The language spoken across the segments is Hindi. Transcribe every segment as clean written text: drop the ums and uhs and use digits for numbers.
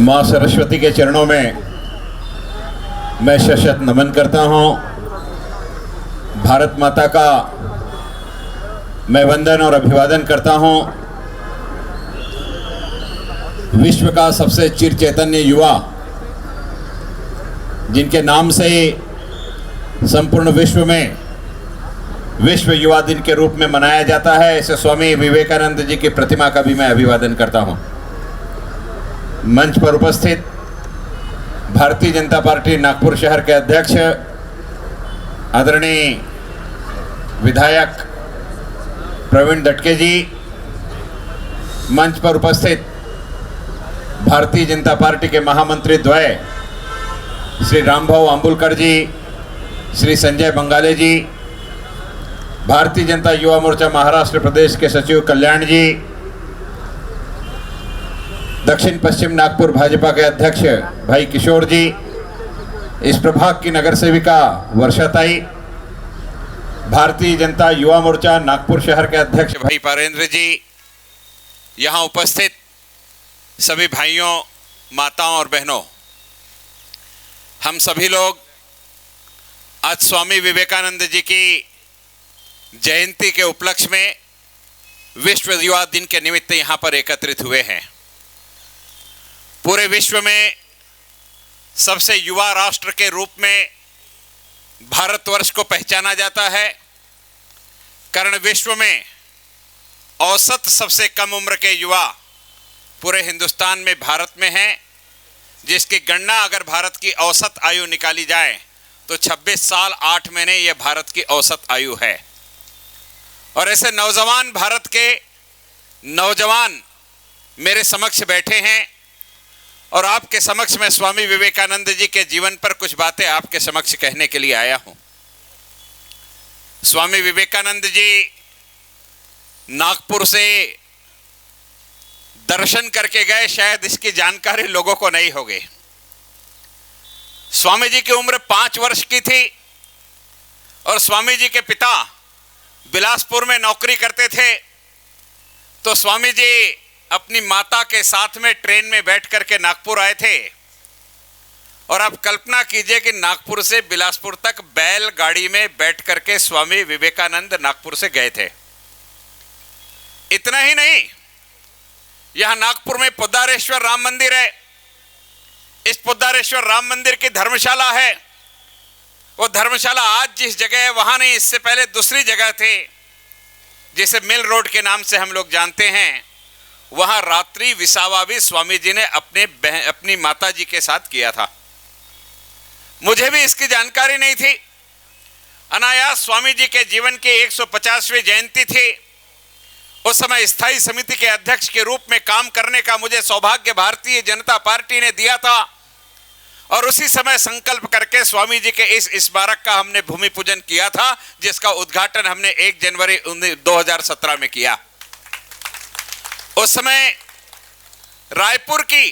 माँ सरस्वती के चरणों में मैं शत नमन करता हूँ। भारत माता का मैं वंदन और अभिवादन करता हूँ। विश्व का सबसे चिर चैतन्य युवा, जिनके नाम से संपूर्ण विश्व में विश्व युवा दिन के रूप में मनाया जाता है, ऐसे स्वामी विवेकानंद जी की प्रतिमा का भी मैं अभिवादन करता हूँ। मंच पर उपस्थित भारतीय जनता पार्टी नागपुर शहर के अध्यक्ष आदरणीय विधायक प्रवीण दटके जी, मंच पर उपस्थित भारतीय जनता पार्टी के महामंत्री द्वय श्री रामभाऊ आंबुलकर जी, श्री संजय बंगाले जी, भारतीय जनता युवा मोर्चा महाराष्ट्र प्रदेश के सचिव कल्याण जी, दक्षिण पश्चिम नागपुर भाजपा के अध्यक्ष भाई किशोर जी, इस प्रभाग की नगर सेविका वर्षाताई, भारतीय जनता युवा मोर्चा नागपुर शहर के अध्यक्ष भाई पारेंद्र जी, यहाँ उपस्थित सभी भाइयों, माताओं और बहनों, हम सभी लोग आज स्वामी विवेकानंद जी की जयंती के उपलक्ष्य में विश्व युवा दिन के निमित्त यहाँ पर एकत्रित हुए हैं। पूरे विश्व में सबसे युवा राष्ट्र के रूप में भारतवर्ष को पहचाना जाता है, कारण विश्व में औसत सबसे कम उम्र के युवा पूरे हिंदुस्तान में भारत में हैं, जिसकी गणना अगर भारत की औसत आयु निकाली जाए तो 26 साल 8 महीने यह भारत की औसत आयु है। और ऐसे नौजवान भारत के नौजवान मेरे समक्ष बैठे हैं और आपके समक्ष मैं स्वामी विवेकानंद जी के जीवन पर कुछ बातें आपके समक्ष कहने के लिए आया हूं। स्वामी विवेकानंद जी नागपुर से दर्शन करके गए, शायद इसकी जानकारी लोगों को नहीं होगी। स्वामी जी की उम्र 5 वर्ष की थी और स्वामी जी के पिता बिलासपुर में नौकरी करते थे, तो स्वामी जी अपनी माता के साथ में ट्रेन में बैठ करके नागपुर आए थे। और आप कल्पना कीजिए कि नागपुर से बिलासपुर तक बैलगाड़ी में बैठ करके स्वामी विवेकानंद नागपुर से गए थे। इतना ही नहीं, यहां नागपुर में पोद्दारेश्वर राम मंदिर है। इस पोद्दारेश्वर राम मंदिर की धर्मशाला है। वो धर्मशाला आज जिस जगह है वहां नहीं, इससे पहले दूसरी जगह थे जिसे मिल रोड के नाम से हम लोग जानते हैं। वहां रात्रि विसावा भी स्वामी जी ने अपनी माता जी के साथ किया था। मुझे भी इसकी जानकारी नहीं थी। अनायास स्वामी जी के जीवन की 150वीं जयंती थी। उस समय स्थायी समिति के अध्यक्ष के रूप में काम करने का मुझे सौभाग्य भारतीय जनता पार्टी ने दिया था और उसी समय संकल्प करके स्वामी जी के इस स्मारक का हमने भूमि पूजन किया था, जिसका उद्घाटन हमने 1 जनवरी 2017 में किया। उस समय रायपुर की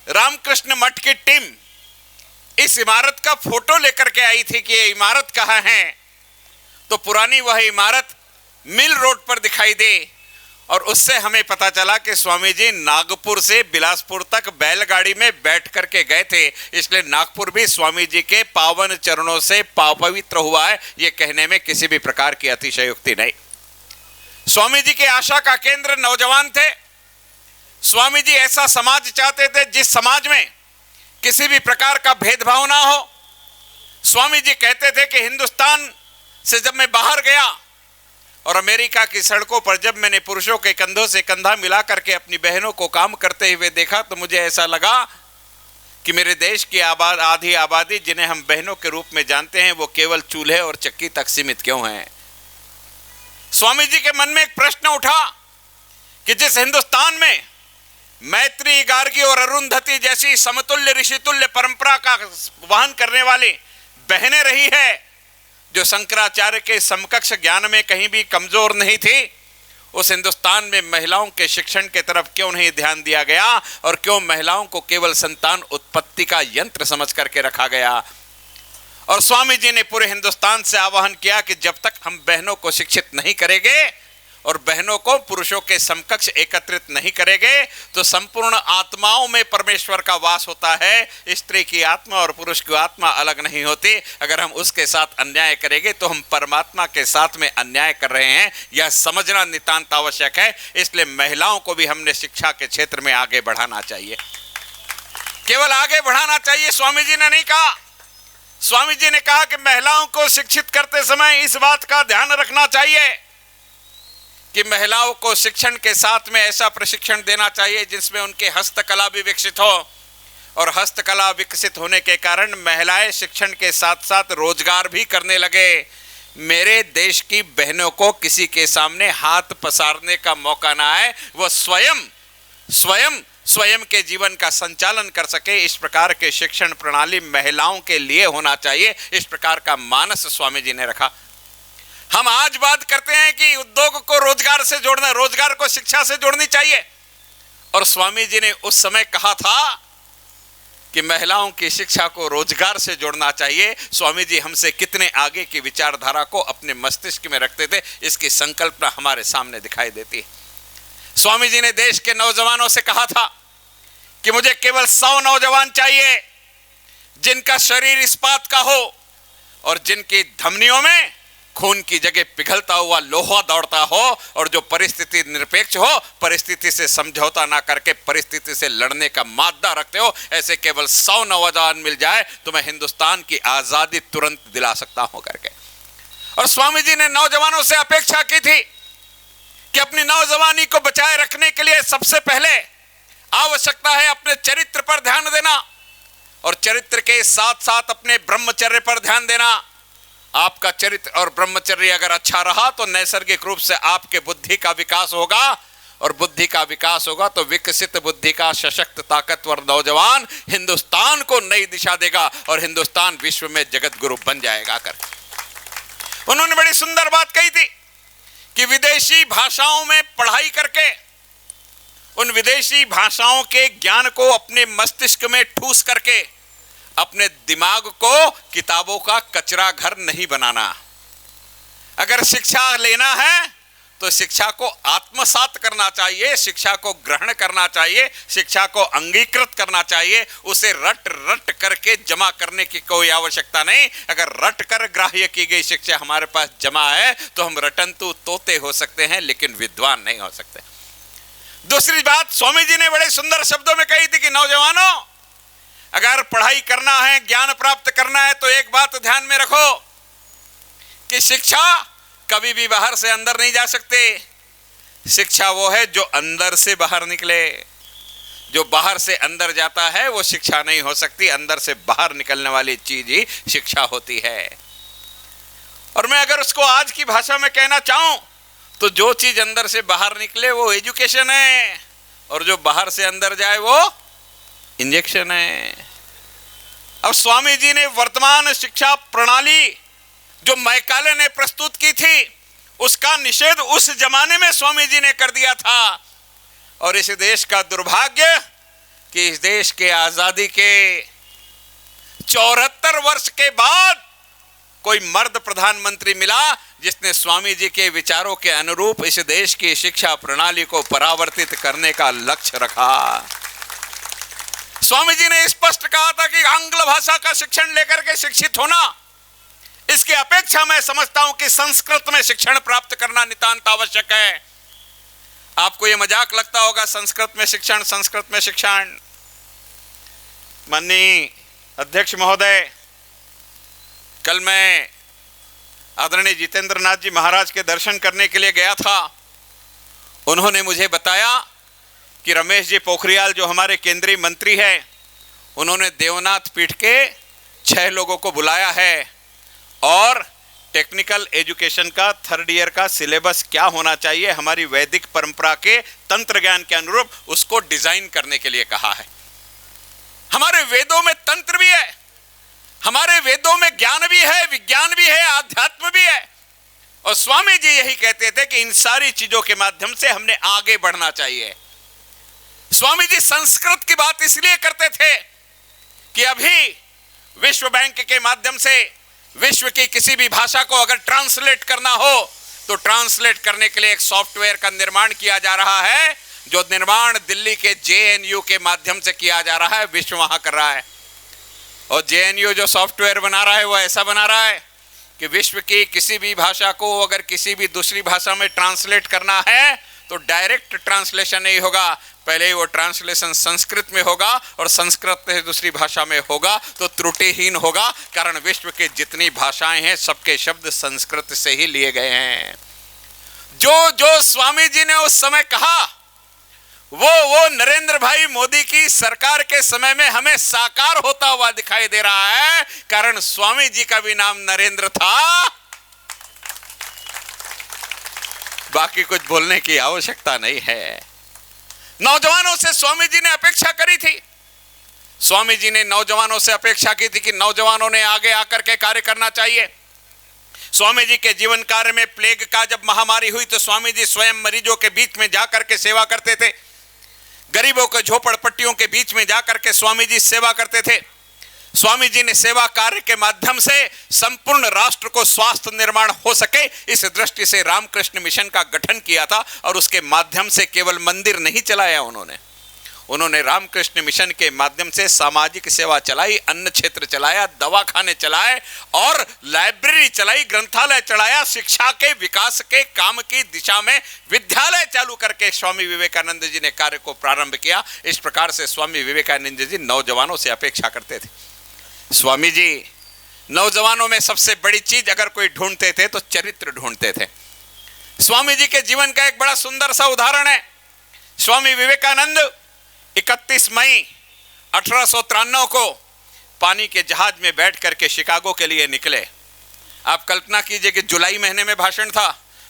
रामकृष्ण मठ की टीम इस इमारत का फोटो लेकर के आई थी कि ये इमारत कहाँ है, तो पुरानी वह इमारत मिल रोड पर दिखाई दे और उससे हमें पता चला कि स्वामी जी नागपुर से बिलासपुर तक बैलगाड़ी में बैठ करके गए थे। इसलिए नागपुर भी स्वामी जी के पावन चरणों से पवित्र हुआ है, ये कहने में किसी भी प्रकार की अतिशयोक्ति नहीं। स्वामी जी के आशा का केंद्र नौजवान थे। स्वामी जी ऐसा समाज चाहते थे जिस समाज में किसी भी प्रकार का भेदभाव ना हो। स्वामी जी कहते थे कि हिंदुस्तान से जब मैं बाहर गया और अमेरिका की सड़कों पर जब मैंने पुरुषों के कंधों से कंधा मिला करके अपनी बहनों को काम करते हुए देखा, तो मुझे ऐसा लगा कि मेरे देश की आधी आबादी, जिन्हें हम बहनों के रूप में जानते हैं, वो केवल चूल्हे और चक्की तक सीमित क्यों हैं। स्वामी जी के मन में एक प्रश्न उठा कि जिस हिंदुस्तान में मैत्री, गार्गी और अरुंधति जैसी समतुल्य ऋषितुल्य परंपरा का वहन करने वाली बहनें रही है, जो शंकराचार्य के समकक्ष ज्ञान में कहीं भी कमजोर नहीं थी, उस हिंदुस्तान में महिलाओं के शिक्षण के तरफ क्यों नहीं ध्यान दिया गया और क्यों महिलाओं को केवल संतान उत्पत्ति का यंत्र समझ करके रखा गया। और स्वामी जी ने पूरे हिंदुस्तान से आह्वान किया कि जब तक हम बहनों को शिक्षित नहीं करेंगे और बहनों को पुरुषों के समकक्ष एकत्रित नहीं करेंगे तो संपूर्ण आत्माओं में परमेश्वर का वास होता है। स्त्री की आत्मा और पुरुष की आत्मा अलग नहीं होती। अगर हम उसके साथ अन्याय करेंगे तो हम परमात्मा के साथ में अन्याय कर रहे हैं, यह समझना नितांत आवश्यक है। इसलिए महिलाओं को भी हमने शिक्षा के क्षेत्र में आगे बढ़ाना चाहिए, केवल आगे बढ़ाना चाहिए। स्वामी जी ने नहीं कहा, स्वामी जी ने कहा कि महिलाओं को शिक्षित करते समय इस बात का ध्यान रखना चाहिए कि महिलाओं को शिक्षण के साथ में ऐसा प्रशिक्षण देना चाहिए जिसमें उनके हस्तकला भी विकसित हो, और हस्तकला विकसित होने के कारण महिलाएं शिक्षण के साथ साथ रोजगार भी करने लगे। मेरे देश की बहनों को किसी के सामने हाथ पसारने का मौका ना आए, वो स्वयं के जीवन का संचालन कर सके। इस प्रकार के शिक्षण प्रणाली महिलाओं के लिए होना चाहिए। इस प्रकार का मानस स्वामी जी ने रखा। हम आज बात करते हैं कि उद्योग को रोजगार से जोड़ना, रोजगार को शिक्षा से जोड़नी चाहिए, और स्वामी जी ने उस समय कहा था कि महिलाओं की शिक्षा को रोजगार से जोड़ना चाहिए। स्वामी जी हमसे कितने आगे की विचारधारा को अपने मस्तिष्क में रखते थे, इसकी संकल्पना हमारे सामने दिखाई देती है। स्वामी जी ने देश के नौजवानों से कहा था कि मुझे केवल 100 नौजवान चाहिए जिनका शरीर इस्पात का हो और जिनकी धमनियों में खून की जगह पिघलता हुआ लोहा दौड़ता हो, और जो परिस्थिति निरपेक्ष हो, परिस्थिति से समझौता ना करके परिस्थिति से लड़ने का मादा रखते हो। ऐसे केवल 100 नौजवान मिल जाए तो मैं हिंदुस्तान की आजादी तुरंत दिला सकता हूं करके। और स्वामी जी ने नौजवानों से अपेक्षा की थी कि अपनी नौजवानी को बचाए रखने के लिए सबसे पहले आवश्यकता है अपने चरित्र पर ध्यान देना, और चरित्र के साथ साथ अपने ब्रह्मचर्य पर ध्यान देना। आपका चरित्र और ब्रह्मचर्य अगर अच्छा रहा तो नैसर्गिक रूप से आपके बुद्धि का विकास होगा, और बुद्धि का विकास होगा तो विकसित बुद्धि का सशक्त ताकतवर नौजवान हिंदुस्तान को नई दिशा देगा और हिंदुस्तान विश्व में जगत गुरु बन जाएगा कर। उन्होंने बड़ी सुंदर बात कही थी कि विदेशी भाषाओं में पढ़ाई करके उन विदेशी भाषाओं के ज्ञान को अपने मस्तिष्क में ठूस करके अपने दिमाग को किताबों का कचरा घर नहीं बनाना। अगर शिक्षा लेना है तो शिक्षा को आत्मसात करना चाहिए, शिक्षा को ग्रहण करना चाहिए, शिक्षा को अंगीकृत करना चाहिए। उसे रट रट करके जमा करने की कोई आवश्यकता नहीं। अगर रट कर ग्राह्य की गई शिक्षा हमारे पास जमा है तो हम रटंतु तोते हो सकते हैं, लेकिन विद्वान नहीं हो सकते। दूसरी बात स्वामी जी ने बड़े सुंदर शब्दों में कही थी कि नौजवानों, अगर पढ़ाई करना है, ज्ञान प्राप्त करना है तो एक बात ध्यान में रखो कि शिक्षा कभी भी बाहर से अंदर नहीं जा सकते। शिक्षा वो है जो अंदर से बाहर निकले। जो बाहर से अंदर जाता है वो शिक्षा नहीं हो सकती। अंदर से बाहर निकलने वाली चीज ही शिक्षा होती है। और मैं अगर उसको आज की भाषा में कहना चाहूं तो जो चीज अंदर से बाहर निकले वो एजुकेशन है, और जो बाहर से अंदर जाए वो इंजेक्शन है। अब स्वामी जी ने वर्तमान शिक्षा प्रणाली जो मैकाले ने प्रस्तुत की थी उसका निषेध उस जमाने में स्वामी जी ने कर दिया था। और इस देश का दुर्भाग्य कि इस देश के आजादी के 74 वर्ष के बाद कोई मर्द प्रधानमंत्री मिला जिसने स्वामी जी के विचारों के अनुरूप इस देश की शिक्षा प्रणाली को परावर्तित करने का लक्ष्य रखा। स्वामी जी ने स्पष्ट कहा था कि आंग्ल भाषा का शिक्षण लेकर के शिक्षित होना, इसकी अपेक्षा मैं समझता हूं कि संस्कृत में शिक्षण प्राप्त करना नितांत आवश्यक है। आपको यह मजाक लगता होगा संस्कृत में शिक्षण, संस्कृत में शिक्षण। माननीय अध्यक्ष महोदय, कल मैं आदरणीय जितेंद्र नाथ जी महाराज के दर्शन करने के लिए गया था। उन्होंने मुझे बताया कि रमेश जी पोखरियाल जो हमारे केंद्रीय मंत्री हैं, उन्होंने देवनाथ पीठ के 6 लोगों को बुलाया है और टेक्निकल एजुकेशन का 3rd ईयर का सिलेबस क्या होना चाहिए हमारी वैदिक परंपरा के तंत्र ज्ञान के अनुरूप उसको डिजाइन करने के लिए कहा है। हमारे वेदों में तंत्र भी है, हमारे वेदों में ज्ञान भी है, विज्ञान भी है, आध्यात्म भी है। और स्वामी जी यही कहते थे कि इन सारी चीजों के माध्यम से हमने आगे बढ़ना चाहिए। स्वामी जी संस्कृत की बात इसलिए करते थे कि अभी विश्व बैंक के माध्यम से विश्व की किसी भी भाषा को अगर ट्रांसलेट करना हो तो ट्रांसलेट करने के लिए एक सॉफ्टवेयर का निर्माण किया जा रहा है, जो निर्माण दिल्ली के JNU के माध्यम से किया जा रहा है, विश्व वहां कर रहा है। और JNU जो सॉफ्टवेयर बना रहा है वो ऐसा बना रहा है कि विश्व की किसी भी भाषा को अगर किसी भी दूसरी भाषा में ट्रांसलेट करना है तो डायरेक्ट ट्रांसलेशन नहीं होगा, पहले वो ट्रांसलेशन संस्कृत में होगा और संस्कृत से दूसरी भाषा में होगा तो त्रुटिहीन होगा, कारण विश्व के जितनी भाषाएं हैं सबके शब्द संस्कृत से ही लिए गए हैं। जो जो स्वामी जी ने उस समय कहा वो नरेंद्र भाई मोदी की सरकार के समय में हमें साकार होता हुआ दिखाई दे रहा है, कारण स्वामी जी का भी नाम नरेंद्र था। बाकी कुछ बोलने की आवश्यकता नहीं है। नौजवानों से स्वामी जी ने अपेक्षा करी थी, स्वामी जी ने नौजवानों से अपेक्षा की थी कि नौजवानों ने आगे आकर के कार्य करना चाहिए। स्वामी जी के जीवन कार्य में प्लेग का जब महामारी हुई तो स्वामी जी स्वयं मरीजों के बीच में जाकर के सेवा करते थे, गरीबों के झोपड़पट्टियों के बीच में जाकर के स्वामी जी सेवा करते थे। स्वामी जी ने सेवा कार्य के माध्यम से संपूर्ण राष्ट्र को स्वास्थ्य निर्माण हो सके, इस दृष्टि से रामकृष्ण मिशन का गठन किया था और उसके माध्यम से केवल मंदिर नहीं चलाया उन्होंने रामकृष्ण मिशन के माध्यम से सामाजिक सेवा चलाई, अन्न क्षेत्र चलाया, दवाखाने चलाए और लाइब्रेरी चलाई, ग्रंथालय चलाया, शिक्षा के विकास के काम की दिशा में विद्यालय चालू करके स्वामी विवेकानंद जी ने कार्य को प्रारंभ किया। इस प्रकार से स्वामी विवेकानंद जी नौजवानों से अपेक्षा करते थे। स्वामी जी नौजवानों में सबसे बड़ी चीज अगर कोई ढूंढते थे तो चरित्र ढूंढते थे। स्वामी जी के जीवन का एक बड़ा सुंदर सा उदाहरण है। स्वामी विवेकानंद 31 मई 1893 को पानी के जहाज में बैठ करके शिकागो के लिए निकले। आप कल्पना कीजिए कि जुलाई महीने में भाषण था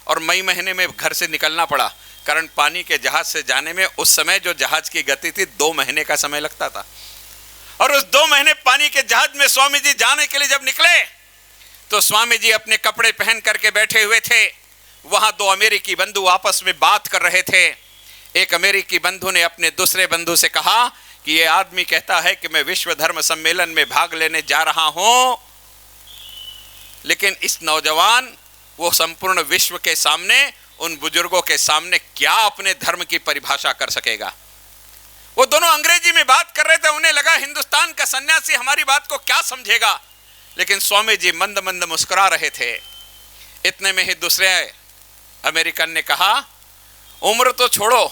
और मई महीने में घर से निकलना पड़ा, कारण पानी के जहाज से जाने में उस समय जो जहाज की गति थी 2 महीने का समय लगता था। और उस 2 महीने पानी के जहाज में स्वामी जी जाने के लिए जब निकले तो स्वामी जी अपने कपड़े पहन करके बैठे हुए थे। वहां 2 अमेरिकी बंधु आपस में बात कर रहे थे। एक अमेरिकी बंधु ने अपने दूसरे बंधु से कहा कि ये आदमी कहता है कि मैं विश्व धर्म सम्मेलन में भाग लेने जा रहा हूं, लेकिन इस नौजवान वो संपूर्ण विश्व के सामने, उन बुजुर्गों के सामने क्या अपने धर्म की परिभाषा कर सकेगा। वो दोनों अंग्रेजी में बात कर रहे थे, उन्हें लगा हिंदुस्तान का सन्यासी हमारी बात को क्या समझेगा, लेकिन स्वामी जी मंद मंद मुस्कुरा रहे थे। इतने में ही दूसरे अमेरिकन ने कहा, उम्र तो छोड़ो,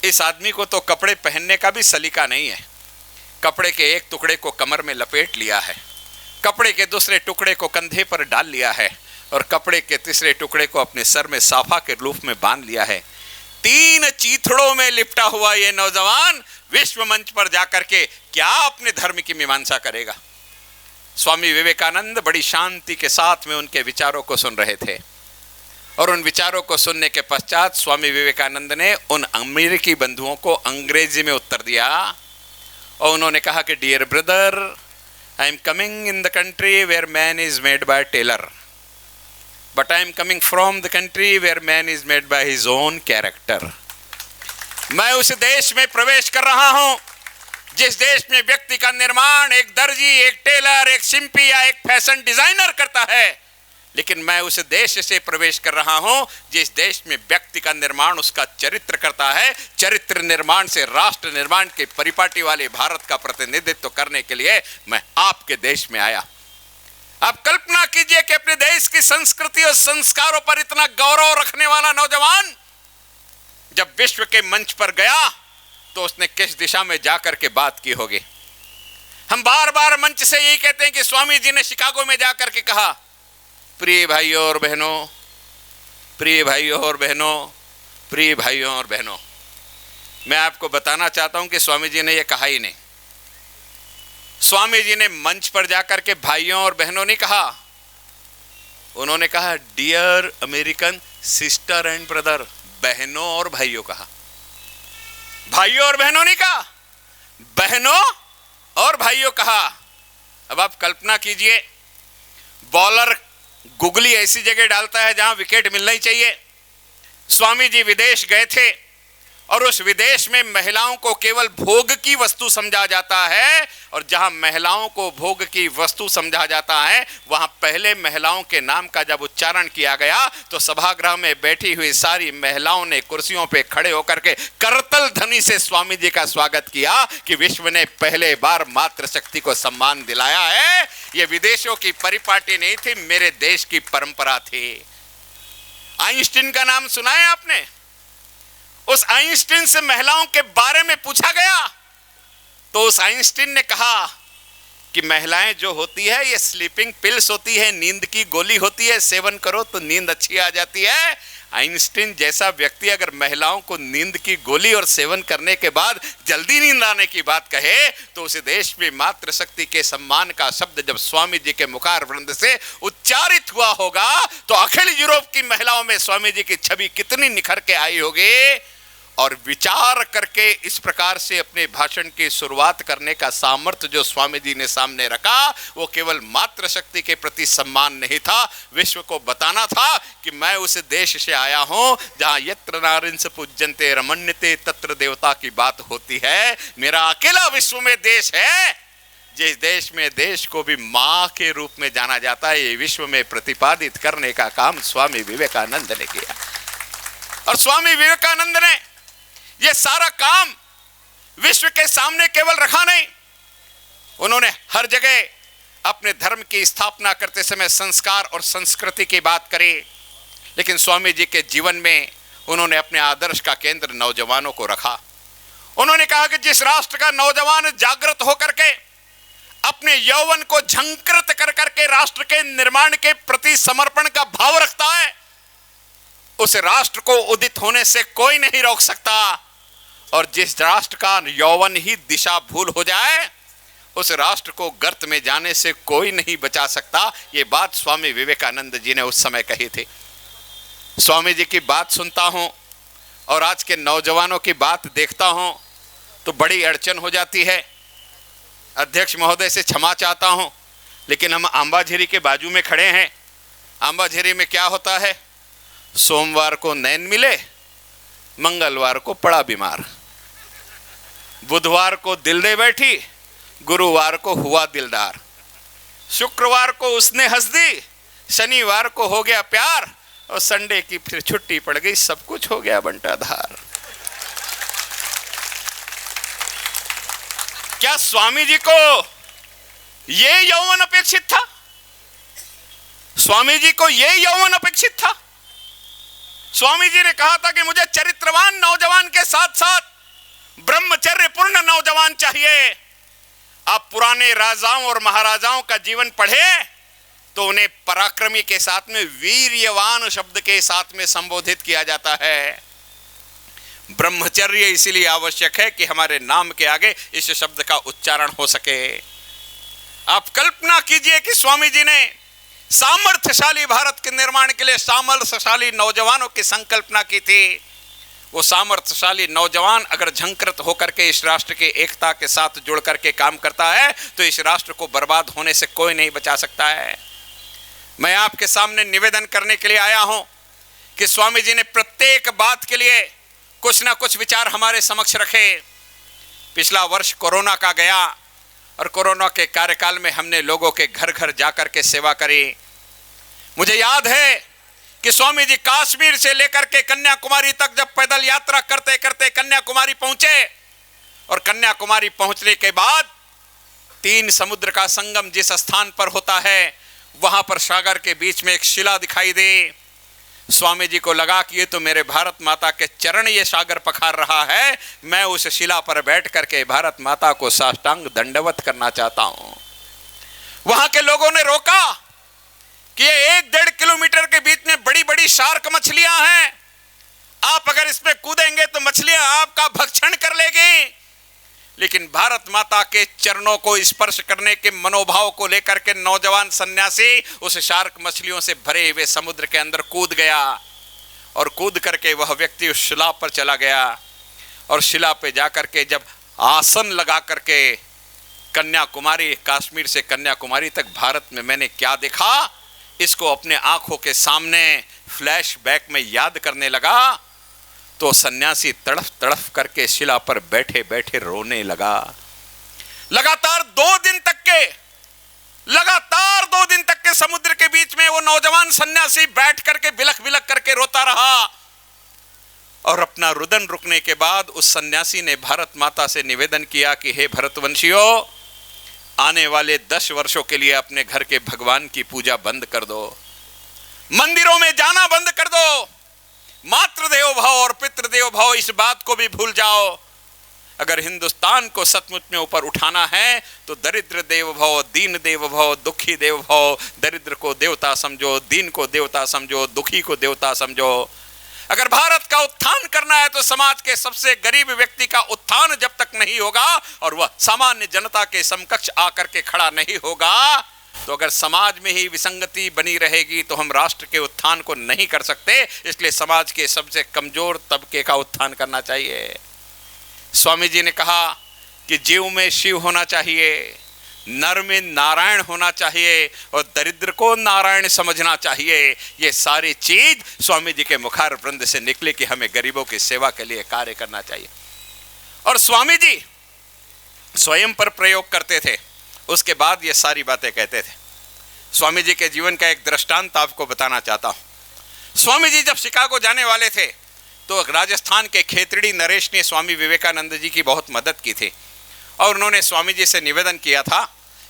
इस आदमी को तो कपड़े पहनने का भी सलीका नहीं है। कपड़े के एक टुकड़े को कमर में लपेट लिया है, कपड़े के दूसरे टुकड़े को कंधे पर डाल लिया है और कपड़े के तीसरे टुकड़े को अपने सर में साफा के रूप में बांध लिया है। 3 चीथड़ों में लिपटा हुआ ये नौजवान विश्व मंच पर जाकर के क्या अपने धर्म की मीमांसा करेगा। स्वामी विवेकानंद बड़ी शांति के साथ में उनके विचारों को सुन रहे थे और उन विचारों को सुनने के पश्चात स्वामी विवेकानंद ने उन अमेरिकी बंधुओं को अंग्रेजी में उत्तर दिया और उन्होंने कहा कि dear brother, I am coming in the country where man is made by tailor, but I am coming from the country where man is made by his own character. मैं उस देश में प्रवेश कर रहा हूं जिस देश में व्यक्ति का निर्माण एक दर्जी, एक टेलर, एक शिंपी या एक फैशन डिजाइनर करता है, लेकिन मैं उस देश से प्रवेश कर रहा हूं जिस देश में व्यक्ति का निर्माण उसका चरित्र करता है। चरित्र निर्माण से राष्ट्र निर्माण के परिपाटी वाले भारत का प्रतिनिधित्व करने के लिए मैं आपके देश में आया। आप कल्पना कीजिए कि अपने देश की संस्कृति और संस्कारों पर इतना गौरव रखने वाला नौजवान जब विश्व के मंच पर गया तो उसने किस दिशा में जाकर के बात की होगी। हम बार बार मंच से यही कहते हैं कि स्वामी जी ने शिकागो में जाकर के कहा, प्रिय भाइयों और बहनों, प्रिय भाइयों और बहनों, प्रिय भाइयों और बहनों। मैं आपको बताना चाहता हूं कि स्वामी जी ने यह कहा ही नहीं। स्वामी जी ने मंच पर जाकर के भाइयों और बहनों नहीं कहा, उन्होंने कहा dear American sister and brother, बहनों और भाइयों कहा। भाइयों और बहनों नहीं कहा, बहनों और भाइयों कहा। अब आप कल्पना कीजिए, बॉलर गुगली ऐसी जगह डालता है जहां विकेट मिलना ही चाहिए। स्वामी जी विदेश गए थे, और उस विदेश में महिलाओं को केवल भोग की वस्तु समझा जाता है, और जहां महिलाओं को भोग की वस्तु समझा जाता है वहां पहले महिलाओं के नाम का जब उच्चारण किया गया तो सभागृह में बैठी हुई सारी महिलाओं ने कुर्सियों पे खड़े होकर के करतल ध्वनि से स्वामी जी का स्वागत किया कि विश्व ने पहले बार मातृशक्ति को सम्मान दिलाया है। यह विदेशों की परिपाटी नहीं थी, मेरे देश की परंपरा थी। आइंस्टीन का नाम सुना है आपने? उस आइंस्टीन से महिलाओं के बारे में पूछा गया तो उस आइंस्टीन ने कहा कि महिलाएं जो होती है ये स्लीपिंग पिल्स होती है, नींद की गोली होती है, सेवन करो तो नींद अच्छी आ जाती है। आइंस्टीन जैसा व्यक्ति अगर महिलाओं को नींद की गोली और सेवन करने के बाद जल्दी नींद आने की बात कहे तो उस देश में मातृशक्ति के सम्मान का शब्द जब स्वामी जी के मुखारविंद से उच्चारित हुआ होगा तो अखिल यूरोप की महिलाओं में स्वामी जी की छवि कितनी निखर के आई होगी। और विचार करके इस प्रकार से अपने भाषण की शुरुआत करने का सामर्थ्य जो स्वामी जी ने सामने रखा वो केवल मातृशक्ति के प्रति सम्मान नहीं था, विश्व को बताना था कि मैं उस देश से आया हूं जहां यत्र नारिंस पूज्यन्ते रमण्यते तत्र देवता की बात होती है। मेरा अकेला विश्व में देश है जिस देश में देश को भी मां के रूप में जाना जाता है। ये विश्व में प्रतिपादित करने का काम स्वामी विवेकानंद ने किया, और स्वामी विवेकानंद ने यह सारा काम विश्व के सामने केवल रखा नहीं, उन्होंने हर जगह अपने धर्म की स्थापना करते समय संस्कार और संस्कृति की बात करी, लेकिन स्वामी जी के जीवन में उन्होंने अपने आदर्श का केंद्र नौजवानों को रखा। उन्होंने कहा कि जिस राष्ट्र का नौजवान जागृत होकर के अपने यौवन को झंकृत कर करके राष्ट्र के निर्माण के प्रति समर्पण का भाव रखता है उस राष्ट्र को उदित होने से कोई नहीं रोक सकता, और जिस राष्ट्र का यौवन ही दिशा भूल हो जाए उस राष्ट्र को गर्त में जाने से कोई नहीं बचा सकता। ये बात स्वामी विवेकानंद जी ने उस समय कही थी। स्वामी जी की बात सुनता हूं और आज के नौजवानों की बात देखता हूं तो बड़ी अड़चन हो जाती है। अध्यक्ष महोदय से क्षमा चाहता हूं, लेकिन हम आंबाझेरी के बाजू में खड़े हैं। आंबाझेरी में क्या होता है, सोमवार को नैन मिले, मंगलवार को पड़ा बीमार, बुधवार को दिल दे बैठी, गुरुवार को हुआ दिलदार, शुक्रवार को उसने हंस दी, शनिवार को हो गया प्यार, और संडे की फिर छुट्टी पड़ गई, सब कुछ हो गया बंटाधार। क्या स्वामी जी को ये यौवन अपेक्षित था? स्वामी जी को ये यौवन अपेक्षित था? स्वामी जी ने कहा था कि मुझे चरित्रवान नौजवान के साथ साथ ब्रह्मचर्य पूर्ण नौजवान चाहिए। आप पुराने राजाओं और महाराजाओं का जीवन पढ़े तो उन्हें पराक्रमी के साथ में वीर्यवान शब्द के साथ में संबोधित किया जाता है। ब्रह्मचर्य इसलिए आवश्यक है कि हमारे नाम के आगे इस शब्द का उच्चारण हो सके। आप कल्पना कीजिए कि स्वामी जी ने सामर्थ्यशाली भारत के निर्माण के लिए सामर्थ्यशाली नौजवानों की संकल्पना की थी। वो सामर्थ्यशाली नौजवान अगर झंकृत होकर के इस राष्ट्र की एकता के साथ जुड़ करके काम करता है तो इस राष्ट्र को बर्बाद होने से कोई नहीं बचा सकता है। मैं आपके सामने निवेदन करने के लिए आया हूं कि स्वामी जी ने प्रत्येक बात के लिए कुछ ना कुछ विचार हमारे समक्ष रखे। पिछला वर्ष कोरोना का गया और कोरोना के कार्यकाल में हमने लोगों के घर घर जाकर के सेवा करी। मुझे याद है कि स्वामी जी कश्मीर से लेकर के कन्याकुमारी तक जब पैदल यात्रा करते करते कन्याकुमारी पहुंचे, और कन्याकुमारी पहुंचने के बाद 3 समुद्र का संगम जिस स्थान पर होता है वहां पर सागर के बीच में एक शिला दिखाई दी। स्वामी जी को लगा कि ये तो मेरे भारत माता के चरण ये सागर पखार रहा है, मैं उस शिला पर बैठ करके भारत माता को साष्टांग दंडवत करना चाहता हूं। वहां के लोगों ने रोका कि ये 1-1.5 किलोमीटर के बीच में बड़ी बड़ी शार्क मछलियां हैं, आप अगर इसमें कूदेंगे तो मछलियां आपका भक्षण कर लेगी। लेकिन भारत माता के चरणों को स्पर्श करने के मनोभाव को लेकर के नौजवान सन्यासी उस शार्क मछलियों से भरे हुए समुद्र के अंदर कूद गया, और कूद करके वह व्यक्ति उस शिला पर चला गया, और शिला पे जाकर के जब आसन लगा करके कन्याकुमारी, कश्मीर से कन्याकुमारी तक भारत में मैंने क्या देखा, इसको अपने आंखों के सामने फ्लैशबैक में याद करने लगा तो सन्यासी तड़फ तड़फ करके शिला पर बैठे बैठे रोने लगा। लगातार 2 दिन तक के समुद्र के बीच में वो नौजवान सन्यासी बैठ करके बिलख बिलख करके रोता रहा। और अपना रुदन रुकने के बाद उस सन्यासी ने भारत माता से निवेदन किया कि हे भरतवंशियों, आने वाले 10 वर्षों के लिए अपने घर के भगवान की पूजा बंद कर दो, मंदिरों में जाना बंद कर दो, मातृदेव भाव और पितृदेव भाव इस बात को भी भूल जाओ। अगर हिंदुस्तान को सचमुच में ऊपर उठाना है तो दरिद्र देव भाव, दीन देव भाव, दुखी देव भाव, दरिद्र को देवता समझो, दीन को देवता समझो, दुखी को देवता समझो। अगर भारत का उत्थान करना है तो समाज के सबसे गरीब व्यक्ति का उत्थान जब तक नहीं होगा और वह सामान्य जनता के समकक्ष आकर के खड़ा नहीं होगा, तो अगर समाज में ही विसंगति बनी रहेगी तो हम राष्ट्र के उत्थान को नहीं कर सकते। इसलिए समाज के सबसे कमजोर तबके का उत्थान करना चाहिए। स्वामी जी ने कहा कि जीव में शिव होना चाहिए, नर में नारायण होना चाहिए और दरिद्र को नारायण समझना चाहिए। ये सारी चीज स्वामी जी के मुखार वृंद से निकले कि हमें गरीबों की सेवा के लिए कार्य करना चाहिए। और स्वामी जी स्वयं पर प्रयोग करते थे, उसके बाद ये सारी बातें कहते थे। स्वामी जी के जीवन का एक दृष्टांत आपको बताना चाहता हूं। स्वामी जी जब शिकागो जाने वाले थे तो राजस्थान के खेतड़ी नरेश ने स्वामी विवेकानंद जी की बहुत मदद की थी और उन्होंने स्वामी जी से निवेदन किया था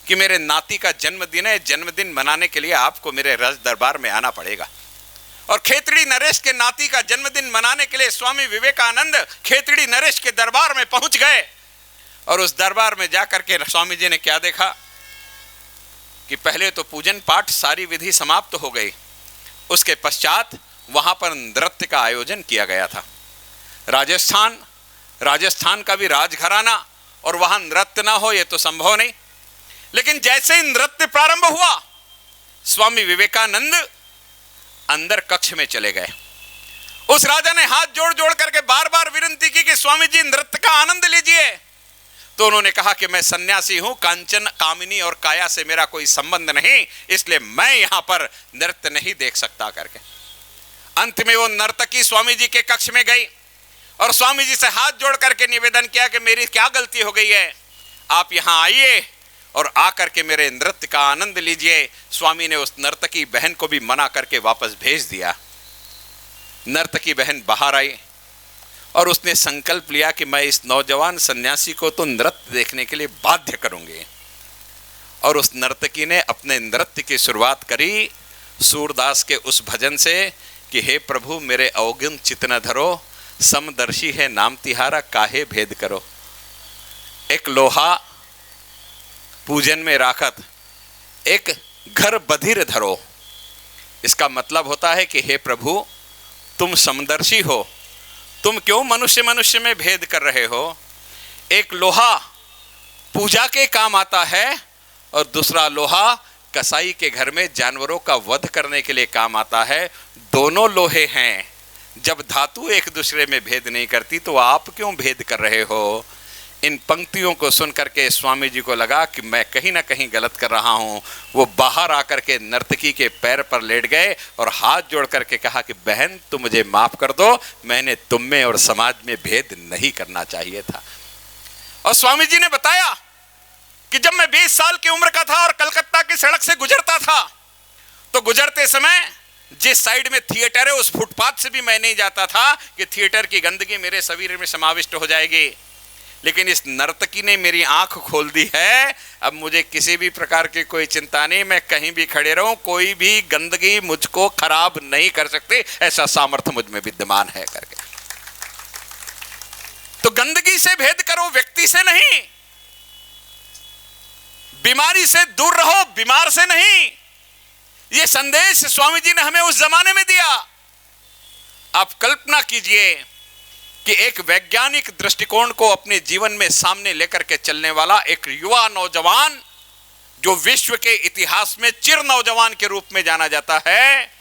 कि मेरे नाती का जन्मदिन है, जन्मदिन मनाने के लिए आपको मेरे राज दरबार में आना पड़ेगा। और खेतड़ी नरेश के नाती का जन्मदिन मनाने के लिए स्वामी विवेकानंद खेतड़ी नरेश के दरबार में पहुंच गए। और उस दरबार में जाकर के स्वामी जी ने क्या देखा कि पहले तो पूजन पाठ सारी विधि समाप्त हो गई, उसके पश्चात वहां पर नृत्य का आयोजन किया गया था। राजस्थान का भी राजघराना और वहां नृत्य ना हो यह तो संभव नहीं। लेकिन जैसे ही नृत्य प्रारंभ हुआ, स्वामी विवेकानंद अंदर कक्ष में चले गए। उस राजा ने हाथ जोड़ जोड़ करके बार बार विनती की कि स्वामी जी नृत्य का आनंद लीजिए। तो उन्होंने कहा कि मैं सन्यासी हूं, कांचन कामिनी और काया से मेरा कोई संबंध नहीं, इसलिए मैं यहां पर नृत्य नहीं देख सकता करके। अंत में वो नर्तकी स्वामी जी के कक्ष में गई और स्वामी जी से हाथ जोड़ करके निवेदन किया कि मेरी क्या गलती हो गई है, आप यहां आइए और आकर के मेरे नृत्य का आनंद लीजिए। स्वामी ने उस नर्तकी बहन को भी मना करके वापस भेज दिया। नर्तकी बहन बाहर आई और उसने संकल्प लिया कि मैं इस नौजवान सन्यासी को तो नृत्य देखने के लिए बाध्य करूंगी। और उस नर्तकी ने अपने नृत्य की शुरुआत करी सूरदास के उस भजन से कि हे प्रभु मेरे अवगुण चित्त न धरो, समदर्शी है नाम तिहारा काहे भेद करो। एक लोहा पूजन में राखत, एक घर बधिर धरो। इसका मतलब होता है कि हे प्रभु तुम समदर्शी हो, तुम क्यों मनुष्य मनुष्य में भेद कर रहे हो। एक लोहा पूजा के काम आता है और दूसरा लोहा कसाई के घर में जानवरों का वध करने के लिए काम आता है। दोनों लोहे हैं, जब धातु एक दूसरे में भेद नहीं करती तो आप क्यों भेद कर रहे हो। इन पंक्तियों को सुनकर के स्वामी जी को लगा कि मैं कहीं ना कहीं गलत कर रहा हूं। वो बाहर आकर के नर्तकी के पैर पर लेट गए और हाथ जोड़ करके कहा कि बहन तुम मुझे माफ कर दो, मैंने तुम में और समाज में भेद नहीं करना चाहिए था। और स्वामी जी ने बताया कि जब मैं 20 साल की उम्र का था और कलकत्ता की सड़क से गुजरता था तो गुजरते समय जिस साइड में थिएटर है उस फुटपाथ से भी मैं नहीं जाता था कि थिएटर की गंदगी मेरे शरीर में समाविष्ट हो जाएगी। लेकिन इस नर्तकी ने मेरी आंख खोल दी है, अब मुझे किसी भी प्रकार की कोई चिंता नहीं, मैं कहीं भी खड़े रहूं, कोई भी गंदगी मुझको खराब नहीं कर सकती, ऐसा सामर्थ्य मुझ में विद्यमान है करके। तो गंदगी से भेद करो, व्यक्ति से नहीं। बीमारी से दूर रहो, बीमार से नहीं। यह संदेश स्वामी जी ने हमें उस जमाने में दिया। आप कल्पना कीजिए कि एक वैज्ञानिक दृष्टिकोण को अपने जीवन में सामने लेकर के चलने वाला एक युवा नौजवान जो विश्व के इतिहास में चिर नौजवान के रूप में जाना जाता है,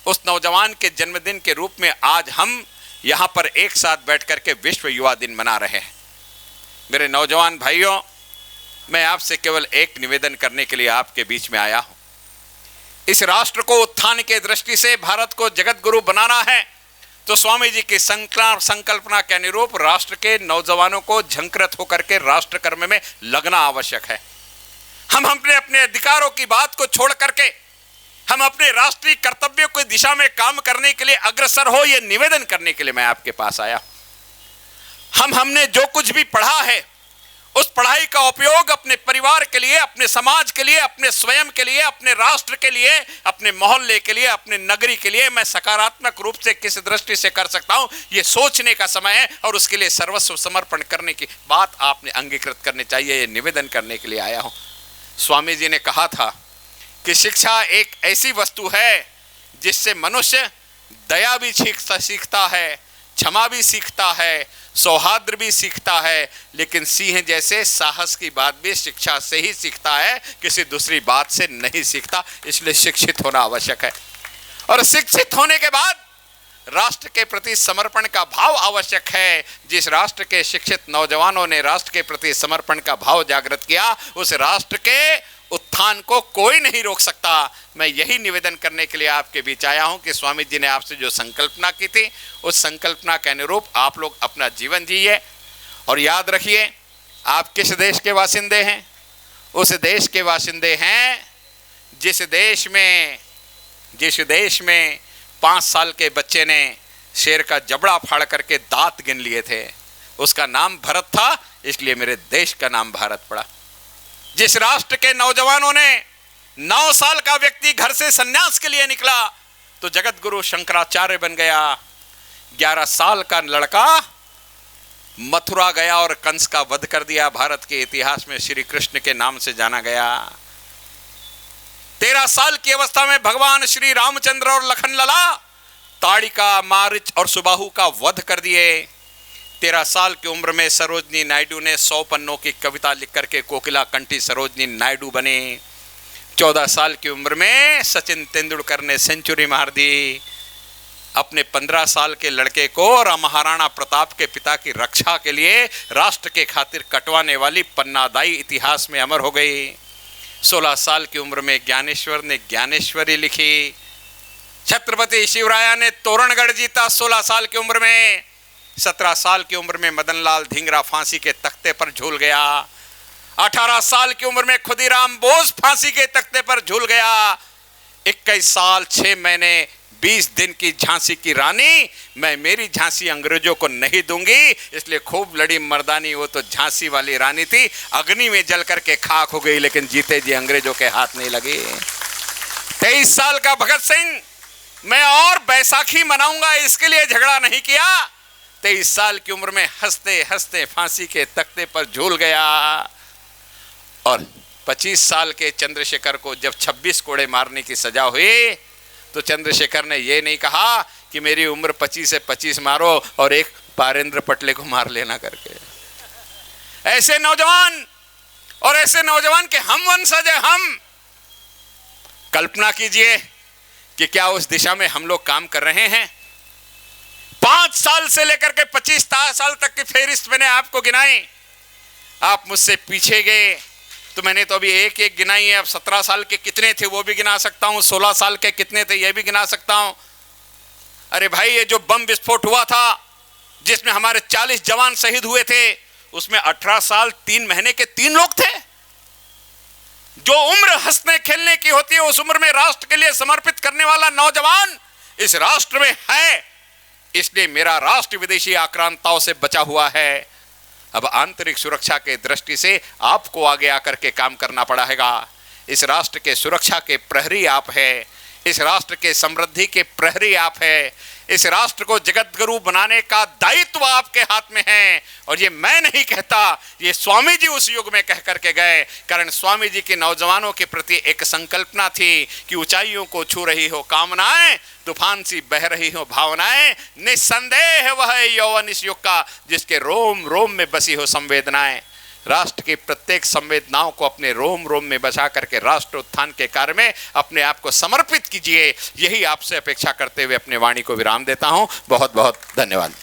उस नौजवान के जन्मदिन के रूप में आज हम यहां पर एक साथ बैठ करके विश्व युवा दिन मना रहे हैं। मेरे नौजवान भाइयों, मैं आपसे केवल एक निवेदन करने के लिए आपके बीच में आया हूं। इस राष्ट्र को उत्थान के दृष्टि से भारत को जगत गुरु बनाना है तो स्वामी जी की संकल्पना के अनुरूप राष्ट्र के नौजवानों को झंकृत होकर के राष्ट्र कर्म में लगना आवश्यक है। हम अपने अपने अधिकारों की बात को छोड़ करके हम अपने राष्ट्रीय कर्तव्यों की दिशा में काम करने के लिए अग्रसर हो, यह निवेदन करने के लिए मैं आपके पास आया। हमने जो कुछ भी पढ़ा है उस पढ़ाई का उपयोग अपने परिवार के लिए, अपने समाज के लिए, अपने स्वयं के लिए, अपने राष्ट्र के लिए, अपने मोहल्ले के लिए, अपने नगरी के लिए मैं सकारात्मक रूप से किस दृष्टि से कर सकता हूं, यह सोचने का समय है और उसके लिए सर्वस्व समर्पण करने की बात आपने अंगीकृत करनी चाहिए। यह निवेदन करने के लिए आया हूं। स्वामी जी ने कहा था कि शिक्षा एक ऐसी वस्तु है जिससे मनुष्य दया भी सीखता है, क्षमा भी सीखता है, सौहार्द भी सीखता है, लेकिन सिंह जैसे साहस की बात भी शिक्षा से ही सीखता है, किसी दूसरी बात से नहीं सीखता। इसलिए शिक्षित होना आवश्यक है और शिक्षित होने के बाद राष्ट्र के प्रति समर्पण का भाव आवश्यक है। जिस राष्ट्र के शिक्षित नौजवानों ने राष्ट्र के प्रति समर्पण का भाव जागृत किया, उस राष्ट्र के उत्थान को कोई नहीं रोक सकता। मैं यही निवेदन करने के लिए आपके बीच आया हूं कि स्वामी जी ने आपसे जो संकल्पना की थी, उस संकल्पना के अनुरूप आप लोग अपना जीवन जिए और याद रखिए, आप किस देश के वासिंदे हैं? उस देश के वासिंदे हैं जिस देश में 5 साल के बच्चे ने शेर का जबड़ा फाड़ करके दांत गिन लिए थे। उसका नाम भरत था, इसलिए मेरे देश का नाम भारत पड़ा। जिस राष्ट्र के नौजवानों ने 9 साल का व्यक्ति घर से सन्यास के लिए निकला तो जगत गुरु शंकराचार्य बन गया। 11 साल का लड़का मथुरा गया और कंस का वध कर दिया। भारत के इतिहास में श्री कृष्ण के नाम से जाना गया। 13 साल की अवस्था में भगवान श्री रामचंद्र और लखन लला ताड़िका, मारीच और सुबाहु का वध कर दिए। 13 साल की उम्र में सरोजनी नायडू ने 100 पन्नों की कविता लिख करके कोकिला कंठी सरोजनी नायडू बने। 14 साल की उम्र में सचिन तेंदुलकर ने सेंचुरी मार दी। अपने 15 साल के लड़के को और महाराणा प्रताप के पिता की रक्षा के लिए राष्ट्र के खातिर कटवाने वाली पन्नादाई इतिहास में अमर हो गई। 16 साल की उम्र में ज्ञानेश्वर ने ज्ञानेश्वरी लिखी। छत्रपति शिवराया ने तोरणगढ़ जीता 16 साल की उम्र में। 17 साल की उम्र में मदन लाल धिंगरा फांसी के तख्ते पर झूल गया। 18 साल की उम्र में खुदीराम बोस फांसी के तख्ते पर झूल गया। 21 साल 6 महीने 20 दिन की झांसी की रानी, मैं मेरी झांसी अंग्रेजों को नहीं दूंगी, इसलिए खूब लड़ी मर्दानी। वो तो झांसी वाली रानी थी, अग्नि में जल करके खाक हो गई, लेकिन जीते जी अंग्रेजों के हाथ नहीं लगी। 23 साल का भगत सिंह, मैं और बैसाखी मनाऊंगा इसके लिए झगड़ा नहीं किया। 23 साल की उम्र में हंसते हंसते फांसी के तख्ते पर झूल गया। और 25 साल के चंद्रशेखर को जब 26 कोड़े मारने की सजा हुई तो चंद्रशेखर ने यह नहीं कहा कि मेरी उम्र 25 से 25 मारो और एक पारेंद्र पटले को मार लेना करके। ऐसे नौजवान और ऐसे नौजवान के हम वंशज हैं। हम कल्पना कीजिए कि क्या उस दिशा में हम लोग काम कर रहे हैं। 5 साल से लेकर के 25 साल तक की फेहरिस्त मैंने आपको गिनाई। आप मुझसे पीछे गए तो मैंने तो अभी एक एक गिनाई है। अब 17 साल के कितने थे वो भी गिना सकता हूं, 16 साल के कितने थे ये भी गिना सकता हूं। अरे भाई, ये जो बम विस्फोट हुआ था जिसमें हमारे 40 जवान शहीद हुए थे, उसमें 18 साल 3 महीने के 3 लोग थे। जो उम्र हंसने खेलने की होती है, उस उम्र में राष्ट्र के लिए समर्पित करने वाला नौजवान इस राष्ट्र में है। इसलिए मेरा राष्ट्र विदेशी आक्रांताओं से बचा हुआ है। अब आंतरिक सुरक्षा के दृष्टि से आपको आगे आकर के काम करना पड़ेगा। इस राष्ट्र के सुरक्षा के प्रहरी आप है, इस राष्ट्र के समृद्धि के प्रहरी आप है। इस राष्ट्र को जगत गुरु बनाने का दायित्व आपके हाथ में है। और ये मैं नहीं कहता, ये स्वामी जी उस युग में कह करके गए। कारण स्वामी जी के नौजवानों के प्रति एक संकल्पना थी कि ऊंचाइयों को छू रही हो कामनाएं, तूफान सी बह रही हो भावनाएं, निस्संदेह वह है यौवन इस युग का जिसके रोम रोम में बसी हो संवेदनाएं। राष्ट्र की प्रत्येक संवेदनाओं को अपने रोम रोम में बचा करके राष्ट्र उत्थान के कार्य में अपने आप को समर्पित कीजिए। यही आपसे अपेक्षा करते हुए अपने वाणी को विराम देता हूं। बहुत बहुत धन्यवाद।